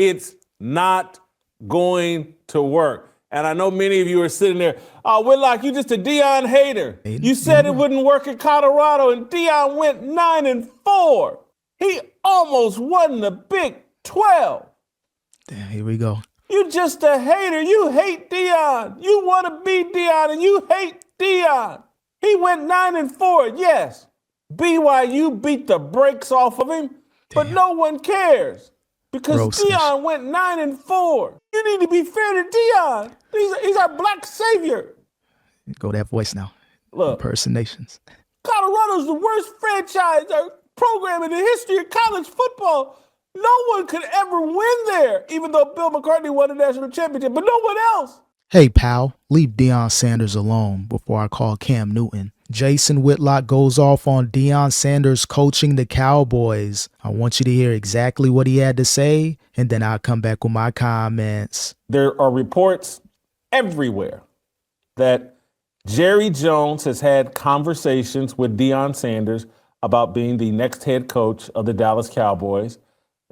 It's not going to work. And I know many of you are sitting there, oh, Whitlock, you just a Deion hater. You said it wouldn't work in Colorado, and Deion went 9-4. He almost won the Big 12. Damn, here we go. You just a hater. You hate Deion. You want to be Deion, and you hate Deion. He went 9-4, yes. BYU beat the brakes off of him, but no one cares because Deion went 9-4. You need to be fair to Deion. He's our black savior. Go that voice now. Look, impersonations. Colorado's the worst franchise or program in the history of college football. No one could ever win there, even though Bill McCartney won a national championship, but no one else. Hey, pal, leave Deion Sanders alone before I call Cam Newton. Jason Whitlock goes off on Deion Sanders coaching the Cowboys. I want you to hear exactly what he had to say, and then I'll come back with my comments. There are reports everywhere that Jerry Jones has had conversations with Deion Sanders about being the next head coach of the Dallas Cowboys.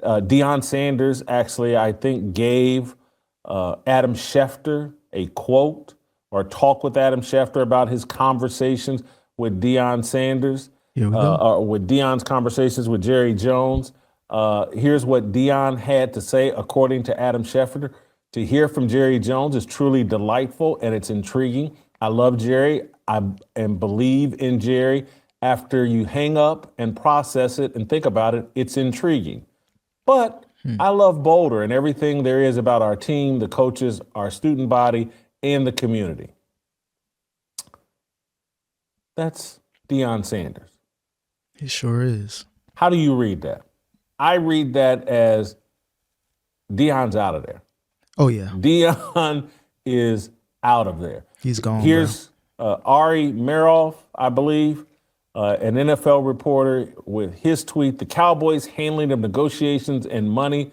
Deion Sanders actually, I think, gave Adam Schefter a quote or talk with Adam Schefter about his conversations with Deion Sanders, or with Deion's conversations with Jerry Jones. Here's what Deion had to say, according to Adam Schefter. To hear from Jerry Jones is truly delightful and it's intriguing. I love Jerry and believe in Jerry. After you hang up and process it and think about it, it's intriguing. But I love Boulder and everything there is about our team, the coaches, our student body, and the community. That's Deion Sanders. It sure is. How do you read that? I read that as Deion's out of there. Oh, yeah. Deion is out of there. He's gone. Here's Ari Meroff, I believe, an NFL reporter, with his tweet: the Cowboys' handling of negotiations and money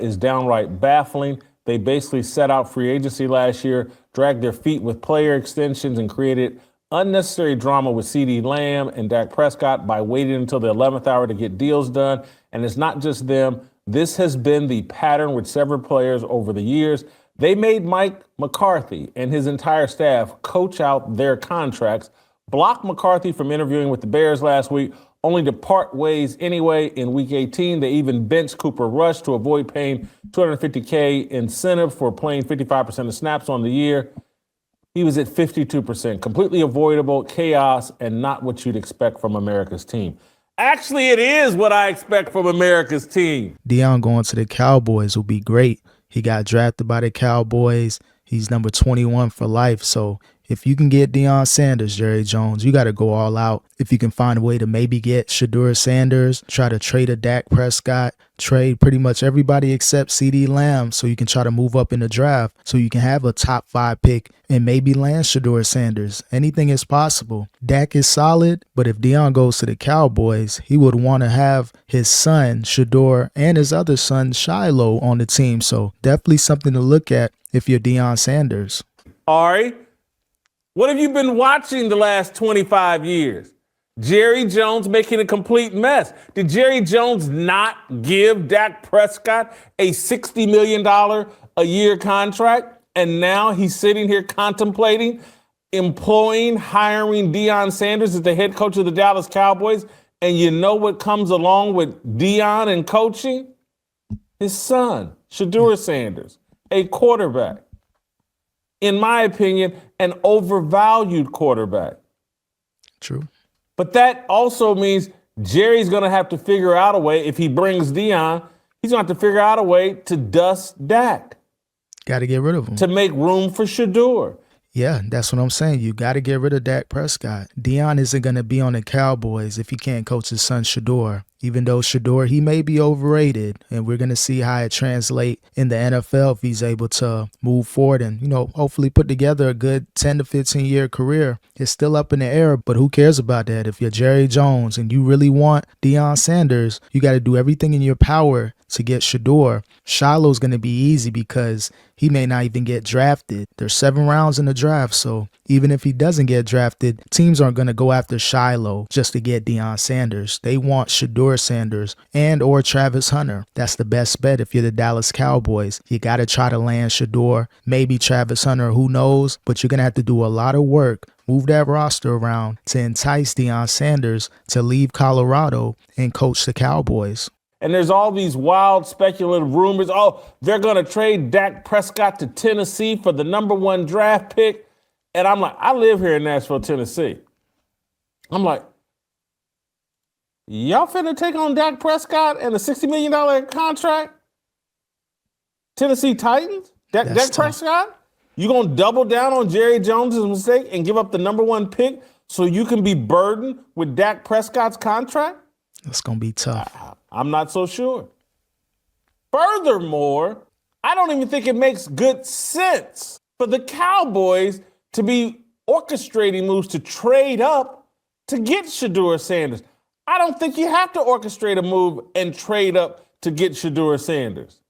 is downright baffling. They basically set out free agency last year, dragged their feet with player extensions, and created unnecessary drama with CeeDee Lamb and Dak Prescott by waiting until the 11th hour to get deals done. And it's not just them. This has been the pattern with several players over the years. They made Mike McCarthy and his entire staff coach out their contracts, blocked McCarthy from interviewing with the Bears last week, only to part ways anyway in Week 18. They even benched Cooper Rush to avoid paying $250K incentive for playing 55% of snaps on the year. He was at 52%, completely avoidable, chaos, and not what you'd expect from America's team. Actually, it is what I expect from America's team. Deion going to the Cowboys will be great. He got drafted by the Cowboys. He's number 21 for life. So if you can get Deion Sanders, Jerry Jones, you got to go all out. If you can find a way to maybe get Shedeur Sanders, try to trade a Dak Prescott, trade pretty much everybody except CeeDee Lamb so you can try to move up in the draft so you can have a top 5 pick and maybe land Shedeur Sanders. Anything is possible. Dak is solid, but if Deion goes to the Cowboys, he would want to have his son, Shedeur, and his other son, Shiloh, on the team. So definitely something to look at if you're Deion Sanders. Ari, what have you been watching the last 25 years? Jerry Jones making a complete mess. Did Jerry Jones not give Dak Prescott a $60 million a year contract? And now he's sitting here contemplating hiring Deion Sanders as the head coach of the Dallas Cowboys. And you know what comes along with Deion and coaching? His son, Shedeur Sanders, a quarterback. In my opinion, an overvalued quarterback. True. But that also means Jerry's going to have to figure out a way, if he brings Deion, he's going to have to figure out a way to dust Dak. Got to get rid of him. To make room for Shedeur. Yeah, that's what I'm saying. You got to get rid of Dak Prescott. Deion isn't going to be on the Cowboys if he can't coach his son Shedeur. Even though Shedeur, he may be overrated, and we're going to see how it translates in the NFL if he's able to move forward and, hopefully put together a good 10 to 15 year career. It's still up in the air, but who cares about that? If you're Jerry Jones and you really want Deion Sanders, you got to do everything in your power to get Shador, Shiloh's going to be easy because he may not even get drafted. There's 7 rounds in the draft, so even if he doesn't get drafted, teams aren't going to go after Shiloh just to get Deion Sanders. They want Shador Sanders and or Travis Hunter. That's the best bet if you're the Dallas Cowboys. You got to try to land Shador, maybe Travis Hunter, who knows, but you're going to have to do a lot of work. Move that roster around to entice Deion Sanders to leave Colorado and coach the Cowboys. And there's all these wild speculative rumors. Oh, they're going to trade Dak Prescott to Tennessee for the #1 draft pick. And I'm like, I live here in Nashville, Tennessee. I'm like, y'all finna take on Dak Prescott and a $60 million contract? Tennessee Titans? Dak Prescott? You going to double down on Jerry Jones' mistake and give up the #1 pick so you can be burdened with Dak Prescott's contract? It's going to be tough. I'm not so sure. Furthermore, I don't even think it makes good sense for the Cowboys to be orchestrating moves to trade up to get Shador Sanders. I don't think you have to orchestrate a move and trade up to get Shador Sanders.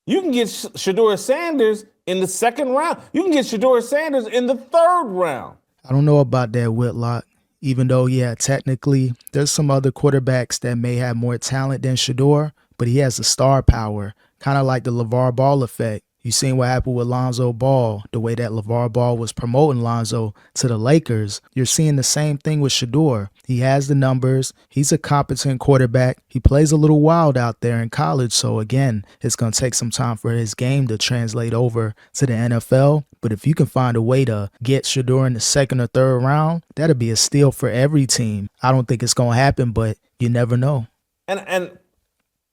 You can get Shador Sanders in the 2nd round. You can get Shador Sanders in the 3rd round. I don't know about that, Whitlock. Even though, yeah, technically, there's some other quarterbacks that may have more talent than Shador, but he has the star power, kind of like the LeVar Ball effect. You seen what happened with Lonzo Ball, the way that LeVar Ball was promoting Lonzo to the Lakers. You're seeing the same thing with Shador. He has the numbers. He's a competent quarterback. He plays a little wild out there in college. So again, it's going to take some time for his game to translate over to the NFL. But if you can find a way to get Shador in the 2nd or 3rd round, that'll be a steal for every team. I don't think it's going to happen, but you never know. And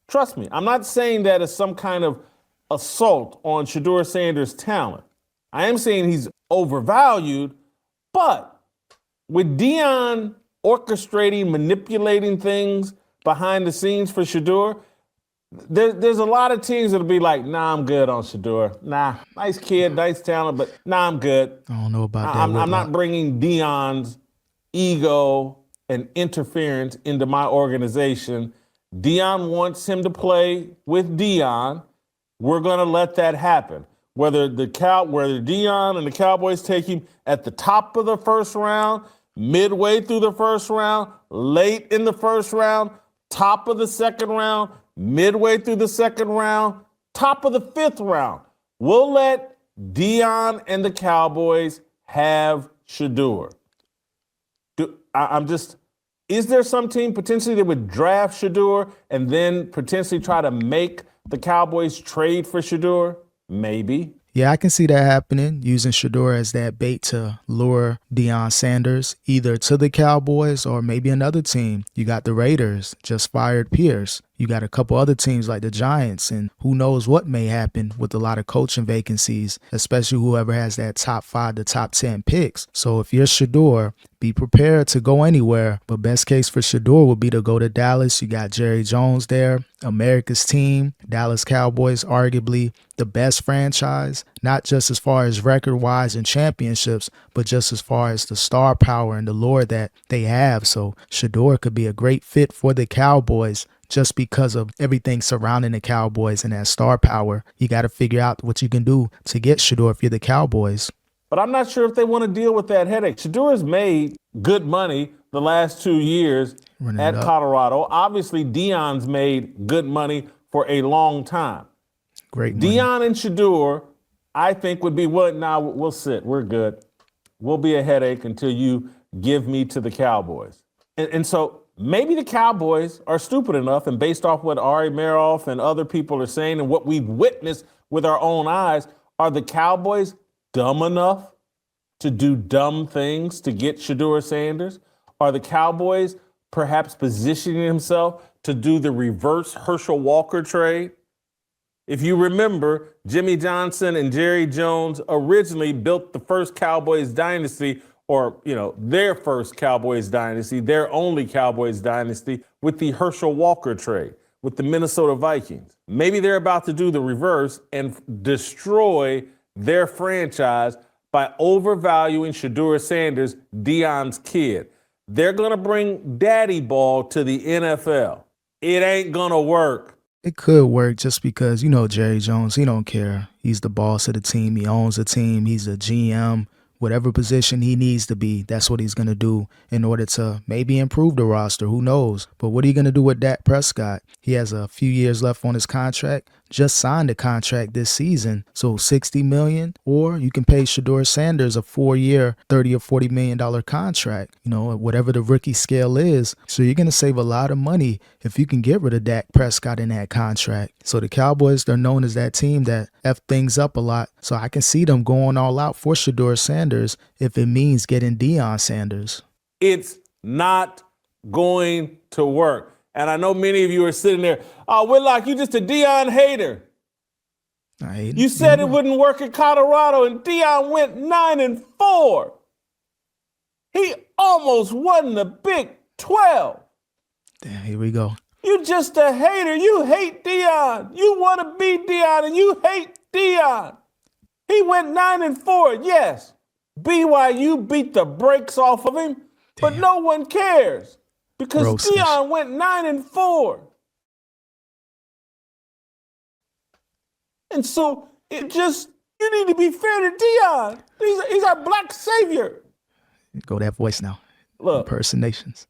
trust me, I'm not saying that as some kind of assault on Shador Sanders' talent. I am saying he's overvalued, but with Deion orchestrating, manipulating things behind the scenes for Shador, there's a lot of teams that'll be like, nah, I'm good on Shador. Nah, nice kid, nice talent, but nah, I'm good. I don't know about that. I'm not bringing Deion's ego and interference into my organization. Deion wants him to play with Deion. We're going to let that happen. Whether Deion and the Cowboys take him at the top of the 1st round, midway through the 1st round, late in the 1st round, top of the 2nd round, midway through the 2nd round, top of the 5th round. We'll let Deion and the Cowboys have Shador. Is there some team potentially that would draft Shador and then potentially try to make the Cowboys trade for Shador? Maybe. Yeah, I can see that happening, using Shador as that bait to lure Deion Sanders either to the Cowboys or maybe another team. You got the Raiders, just fired Pierce. You got a couple other teams like the Giants, and who knows what may happen with a lot of coaching vacancies, especially whoever has that top 5 to top 10 picks. So if you're Shador, be prepared to go anywhere. But best case for Shador would be to go to Dallas. You got Jerry Jones there, America's team. Dallas Cowboys, arguably the best franchise, not just as far as record-wise and championships, but just as far as the star power and the lore that they have. So Shador could be a great fit for the Cowboys just because of everything surrounding the Cowboys and that star power. You got to figure out what you can do to get Shador if you're the Cowboys. But I'm not sure if they want to deal with that headache. Shador's made good money the last 2 years at Colorado. Obviously, Deion's made good money for a long time. Great money. Deion and Shador, I think, would be what? Nah, we'll sit. We're good. We'll be a headache until you give me to the Cowboys. And so maybe the Cowboys are stupid enough, and based off what Ari Meroff and other people are saying and what we've witnessed with our own eyes, are the Cowboys dumb enough to do dumb things to get Shador Sanders? Are the Cowboys perhaps positioning themselves to do the reverse Herschel Walker trade? If you remember, Jimmy Johnson and Jerry Jones originally built the first Cowboys dynasty, or, their first Cowboys dynasty, their only Cowboys dynasty, with the Herschel Walker trade with the Minnesota Vikings. Maybe they're about to do the reverse and destroy their franchise by overvaluing Shador Sanders, Deion's kid. They're going to bring daddy ball to the NFL. It ain't going to work. It could work just because, Jerry Jones, he don't care. He's the boss of the team. He owns the team. He's a GM. Whatever position he needs to be, that's what he's going to do in order to maybe improve the roster. Who knows? But what are you going to do with Dak Prescott? He has a few years left on his contract. Just signed a contract this season. So $60 million, or you can pay Shedeur Sanders a 4-year, $30 or $40 million contract, whatever the rookie scale is. So you're going to save a lot of money if you can get rid of Dak Prescott in that contract. So the Cowboys, they're known as that team that F things up a lot. So I can see them going all out for Shedeur Sanders if it means getting Deion Sanders. It's not going to work. And I know many of you are sitting there, oh, Whitlock, you just a Deion hater. You said it wouldn't work in Colorado, and Deion went 9-4. He almost won the Big 12. Damn, here we go. You just a hater. You hate Deion. You want to beat Deion, and you hate Deion. He went 9-4, yes. BYU beat the brakes off of him, but no one cares because Deion went 9-4. And so you need to be fair to Deion. He's our black savior. Go that voice now. Look, impersonations.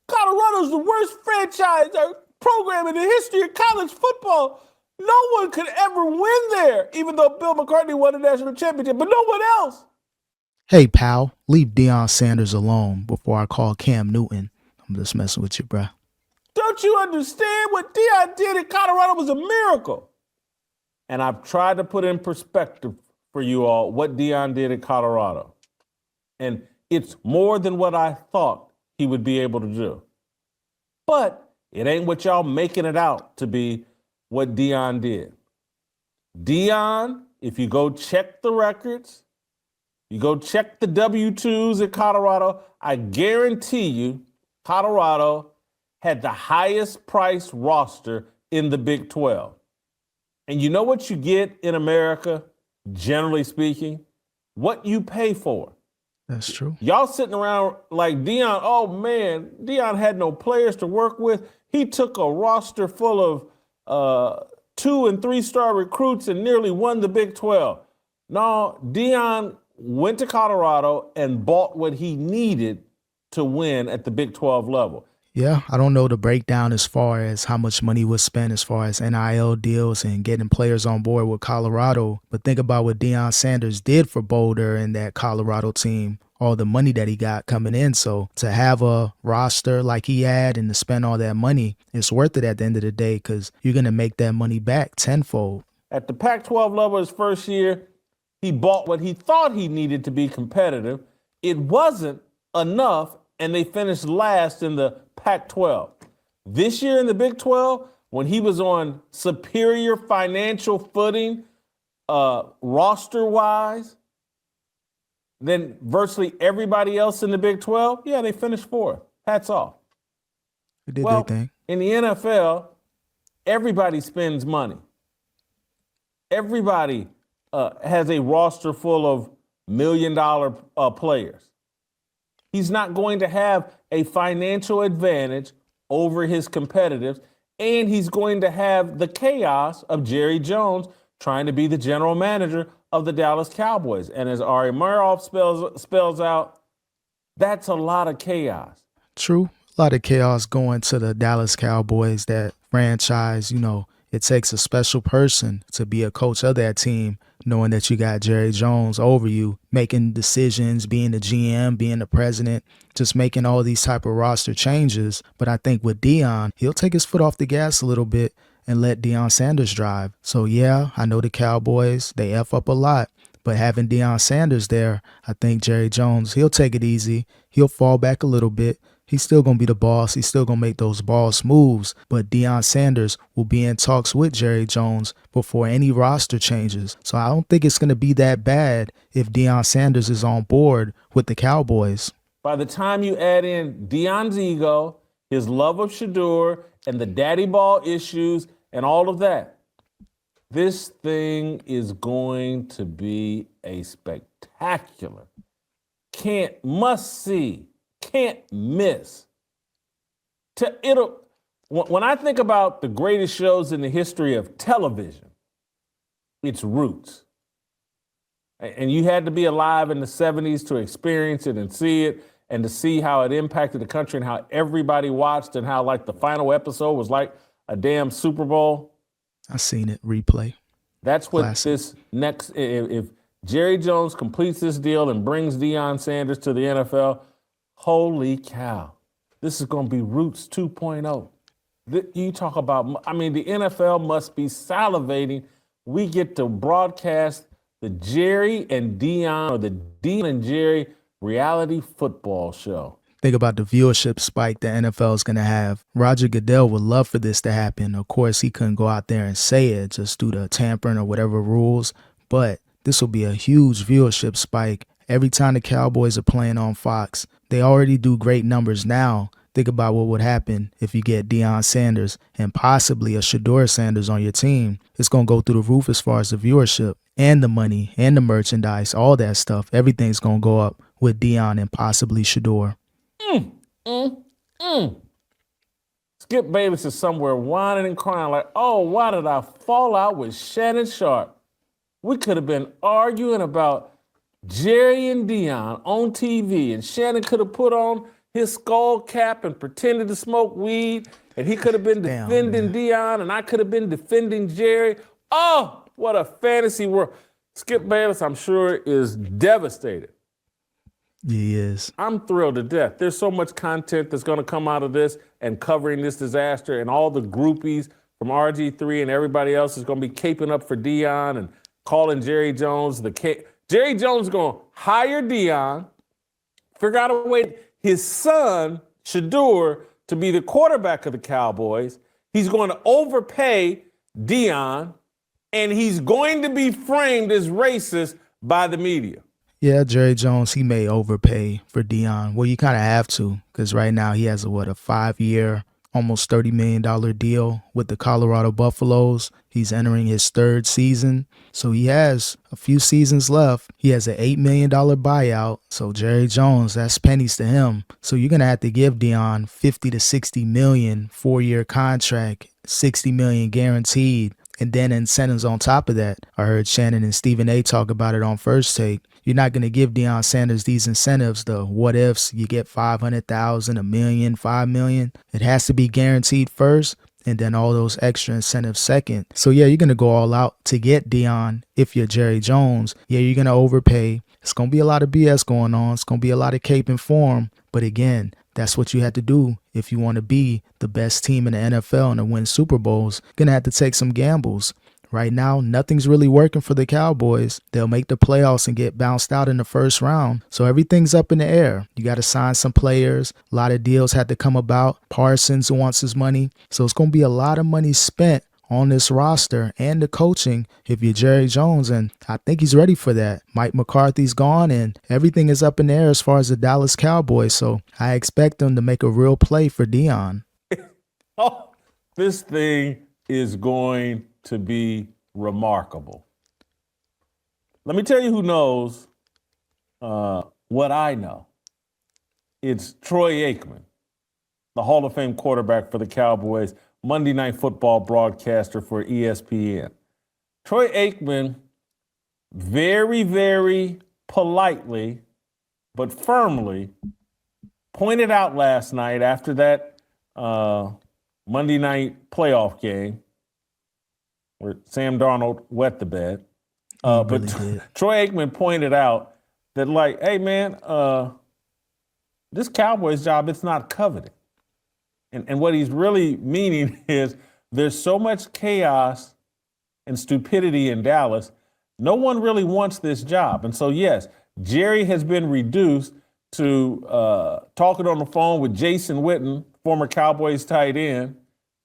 Colorado's the worst franchise or program in the history of college football. No one could ever win there, even though Bill McCartney won a national championship, but no one else. Hey, pal, leave Deion Sanders alone before I call Cam Newton. I'm just messing with you, bruh. Don't you understand? What Deion did in Colorado was a miracle. And I've tried to put in perspective for you all what Deion did in Colorado. And it's more than what I thought he would be able to do. But it ain't what y'all making it out to be what Deion did. Deion, if you go check the records, you go check the W-2s in Colorado, I guarantee you Colorado had the highest price roster in the Big 12. And you know what you get in America, generally speaking? What you pay for. That's true. Y'all sitting around like Deion, oh man, Deion had no players to work with. He took a roster full of 2- and 3-star recruits and nearly won the Big 12. No, Deion went to Colorado and bought what he needed to win at the Big 12 level. Yeah, I don't know the breakdown as far as how much money was spent as far as NIL deals and getting players on board with Colorado. But think about what Deion Sanders did for Boulder and that Colorado team, all the money that he got coming in. So to have a roster like he had and to spend all that money, it's worth it at the end of the day because you're going to make that money back tenfold. At the Pac-12 level his first year, he bought what he thought he needed to be competitive. It wasn't enough, and they finished last in the Pac-12. This year in the Big 12, when he was on superior financial footing, roster-wise, than virtually everybody else in the Big 12, yeah, they finished fourth. Hats off. They did their thing. In the NFL, everybody spends money. Everybody has a roster full of million-dollar players. He's not going to have a financial advantage over his competitors, and he's going to have the chaos of Jerry Jones trying to be the general manager of the Dallas Cowboys. And as Ari Meroff spells out, that's a lot of chaos. True. A lot of chaos going to the Dallas Cowboys, that franchise. It takes a special person to be a coach of that team, knowing that you got Jerry Jones over you, making decisions, being the GM, being the president, just making all these type of roster changes. But I think with Deion, he'll take his foot off the gas a little bit and let Deion Sanders drive. So yeah, I know the Cowboys, they F up a lot. But having Deion Sanders there, I think Jerry Jones, he'll take it easy. He'll fall back a little bit. He's still going to be the boss. He's still going to make those boss moves. But Deion Sanders will be in talks with Jerry Jones before any roster changes. So I don't think it's going to be that bad if Deion Sanders is on board with the Cowboys. By the time you add in Deion's ego, his love of Shedeur, and the daddy ball issues and all of that, this thing is going to be a spectacular, must see, can't miss. When I think about the greatest shows in the history of television, it's Roots. And you had to be alive in the 70s to experience it and see it and to see how it impacted the country and how everybody watched and how like the final episode was like a damn Super Bowl. I seen it replay. That's what Classic. this next, if Jerry Jones completes this deal and brings Deion Sanders to the NFL, holy cow, this is going to be Roots 2.0. You talk about, I mean, the NFL must be salivating. We get to broadcast the Jerry and Deion, or the Deion and Jerry reality football show. Think about the viewership spike the NFL is going to have. Roger Goodell would love for this to happen. Of course, he couldn't go out there and say it just due to tampering or whatever rules, but this will be a huge viewership spike every time the Cowboys are playing on Fox. They already do great numbers now. Think about what would happen if you get Deion Sanders and possibly a Shedeur Sanders on your team. It's going to go through the roof as far as the viewership and the money and the merchandise, all that stuff. Everything's going to go up with Deion and possibly Shedeur. Skip Bayless is somewhere whining and crying like, oh, why did I fall out with Shannon Sharp? We could have been arguing about Jerry and Deion on TV, and Shannon could have put on his skull cap and pretended to smoke weed, and he could have been defending Deion, and I could have been defending Jerry. Oh, what a fantasy world. Skip Bayless, I'm sure, is devastated. He is. I'm thrilled to death. There's so much content that's going to come out of this and covering this disaster, and all the groupies from RG3 and everybody else is going to be caping up for Deion and calling Jerry Jones. Jerry Jones is going to hire Deion, figure out a way, his son, Shedeur, to be the quarterback of the Cowboys. He's going to overpay Deion, and he's going to be framed as racist by the media. Yeah, Jerry Jones, he may overpay for Deion. Well, you kind of have to, because right now he has a 5-year, almost $30 million deal with the Colorado Buffaloes. He's entering his 3rd season. So he has a few seasons left. He has an $8 million buyout. So Jerry Jones, that's pennies to him. So you're going to have to give Deion $50 to $60 million 4-year contract, $60 million guaranteed, and then incentives on top of that. I heard Shannon and Stephen A talk about it on First Take. You're not going to give Deion Sanders these incentives, the what ifs. You get $500,000, $1 million, $5 million. It has to be guaranteed first, and then all those extra incentives second. So yeah, you're going to go all out to get Deion. If you're Jerry Jones, yeah, you're going to overpay. It's going to be a lot of BS going on. It's going to be a lot of cape and form. But again, that's what you have to do if you want to be the best team in the NFL and to win Super Bowls. You're going to have to take some gambles. Right now, nothing's really working for the Cowboys. They'll make the playoffs and get bounced out in the first round. So everything's up in the air. You got to sign some players. A lot of deals had to come about. Parsons wants his money. So it's going to be a lot of money spent on this roster and the coaching if you're Jerry Jones, and I think he's ready for that. Mike McCarthy's gone, and everything is up in the air as far as the Dallas Cowboys, so I expect them to make a real play for Deion. Oh, this thing is going to be remarkable. Let me tell you who knows what I know. It's Troy Aikman, the Hall of Fame quarterback for the Cowboys, Monday Night Football broadcaster for ESPN. Troy Aikman very, very politely but firmly pointed out last night after that Monday night playoff game where Sam Darnold wet the bed. But Troy Aikman pointed out that, like, hey, man, this Cowboys job, it's not coveted. And what he's really meaning is there's so much chaos and stupidity in Dallas. No one really wants this job. And so, yes, Jerry has been reduced to talking on the phone with Jason Witten, former Cowboys tight end,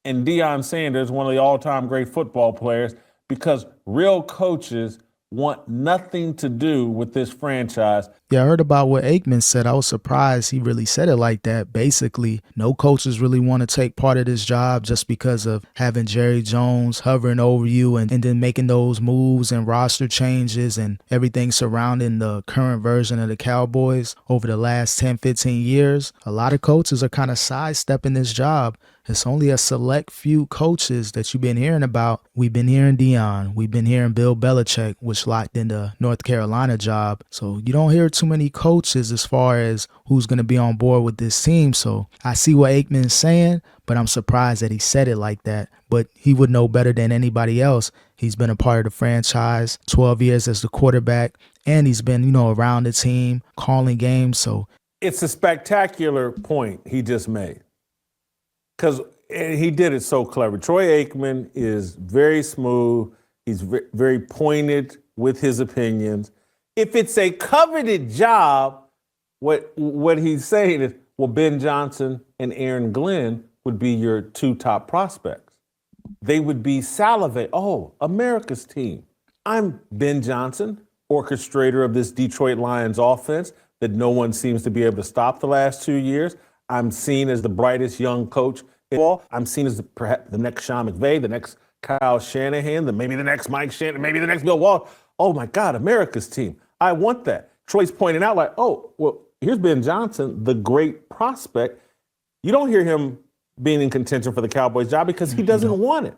and Deion Sanders, one of the all-time great football players, because real coaches want nothing to do with this franchise. Yeah, I heard about what Aikman said. I was surprised he really said it like that. Basically, no coaches really want to take part of this job just because of having Jerry Jones hovering over you and then making those moves and roster changes and everything surrounding the current version of the Cowboys over the last 10, 15 years. A lot of coaches are kind of sidestepping this job It's only a select few coaches that you've been hearing about. We've been hearing Deion. We've been hearing Bill Belichick, which locked in the North Carolina job. So you don't hear too many coaches as far as who's going to be on board with this team. So I see what Aikman's saying, but I'm surprised that he said it like that. But he would know better than anybody else. He's been a part of the franchise, 12 years as the quarterback, and he's been, around the team, calling games. So it's a spectacular point he just made, because he did it so clever. Troy Aikman is very smooth. He's very pointed with his opinions. If it's a coveted job, what he's saying is, well, Ben Johnson and Aaron Glenn would be your two top prospects. They would be salivate. Oh, America's team. I'm Ben Johnson, orchestrator of this Detroit Lions offense that no one seems to be able to stop the last 2 years. I'm seen as the brightest young coach in ball. I'm seen as perhaps the next Sean McVay, the next Kyle Shanahan, maybe the next Mike Shanahan, maybe the next Bill Walsh. Oh my God, America's team. I want that. Troy's pointing out like, oh, well, here's Ben Johnson, the great prospect. You don't hear him being in contention for the Cowboys job because he doesn't want it.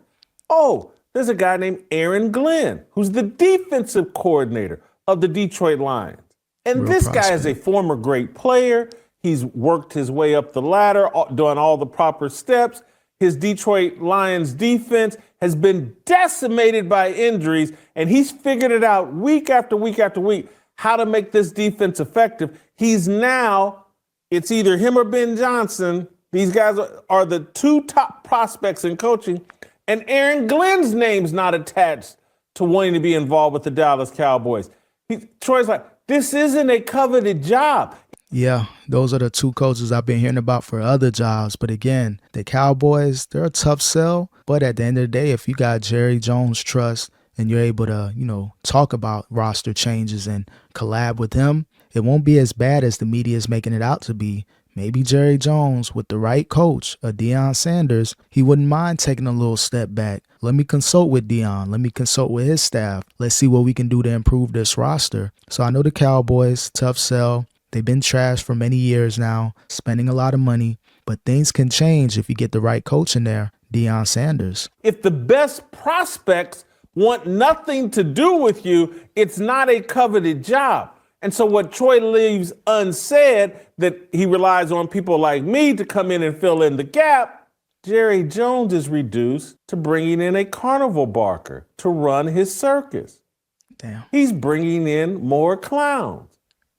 Oh, there's a guy named Aaron Glenn, who's the defensive coordinator of the Detroit Lions. And Real this prospect. guy is a former great player. He's worked his way up the ladder, doing all the proper steps. His Detroit Lions defense has been decimated by injuries, and he's figured it out week after week after week how to make this defense effective. He's now, it's either him or Ben Johnson. These guys are the two top prospects in coaching, and Aaron Glenn's name's not attached to wanting to be involved with the Dallas Cowboys. Troy's like, this isn't a coveted job. Yeah, those are the two coaches I've been hearing about for other jobs. But again, the Cowboys, they're a tough sell. But at the end of the day, if you got Jerry Jones' trust and you're able to, talk about roster changes and collab with him, it won't be as bad as the media is making it out to be. Maybe Jerry Jones, with the right coach, a Deion Sanders, he wouldn't mind taking a little step back. Let me consult with Deion. Let me consult with his staff. Let's see what we can do to improve this roster. So I know the Cowboys, tough sell. They've been trashed for many years now, spending a lot of money. But things can change if you get the right coach in there, Deion Sanders. If the best prospects want nothing to do with you, it's not a coveted job. And so what Troy leaves unsaid, that he relies on people like me to come in and fill in the gap, Jerry Jones is reduced to bringing in a carnival barker to run his circus. Damn. He's bringing in more clowns.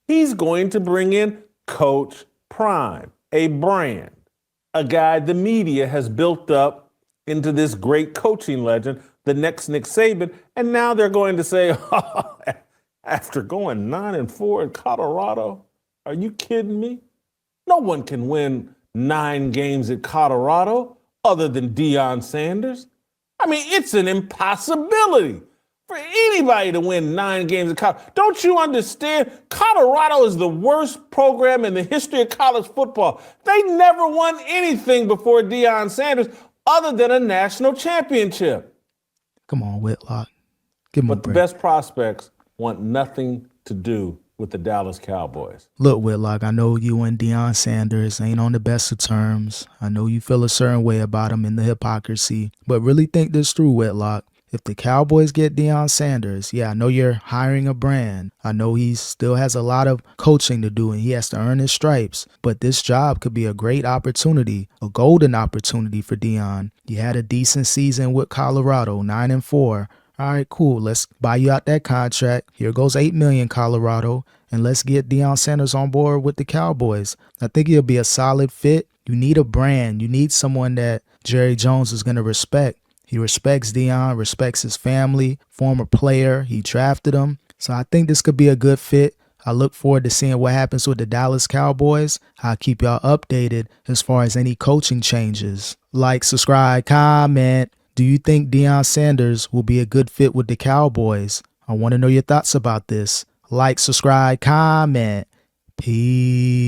He's going to bring in Coach Prime, a brand, a guy the media has built up into this great coaching legend, the next Nick Saban, and now they're going to say, after going 9-4 in Colorado, are you kidding me? No one can win 9 games at Colorado other than Deion Sanders. I mean, it's an impossibility for anybody to win 9 games at Colorado. Don't you understand? Colorado is the worst program in the history of college football. They never won anything before Deion Sanders other than a national championship. Come on, Whitlock. Give him a But the break. best prospects want nothing to do with the Dallas Cowboys. Look, Whitlock, I know you and Deion Sanders ain't on the best of terms. I know you feel a certain way about him and the hypocrisy. But really think this through, Whitlock. If the Cowboys get Deion Sanders, yeah, I know you're hiring a brand. I know he still has a lot of coaching to do and he has to earn his stripes. But this job could be a great opportunity, a golden opportunity for Deion. You had a decent season with Colorado, 9-4. All right, cool. Let's buy you out that contract. Here goes $8 million, Colorado. And let's get Deion Sanders on board with the Cowboys. I think he'll be a solid fit. You need a brand. You need someone that Jerry Jones is going to respect. He respects Deion, respects his family, former player. He drafted him. So I think this could be a good fit. I look forward to seeing what happens with the Dallas Cowboys. I'll keep y'all updated as far as any coaching changes. Like, subscribe, comment. Do you think Deion Sanders will be a good fit with the Cowboys? I want to know your thoughts about this. Like, subscribe, comment. Peace.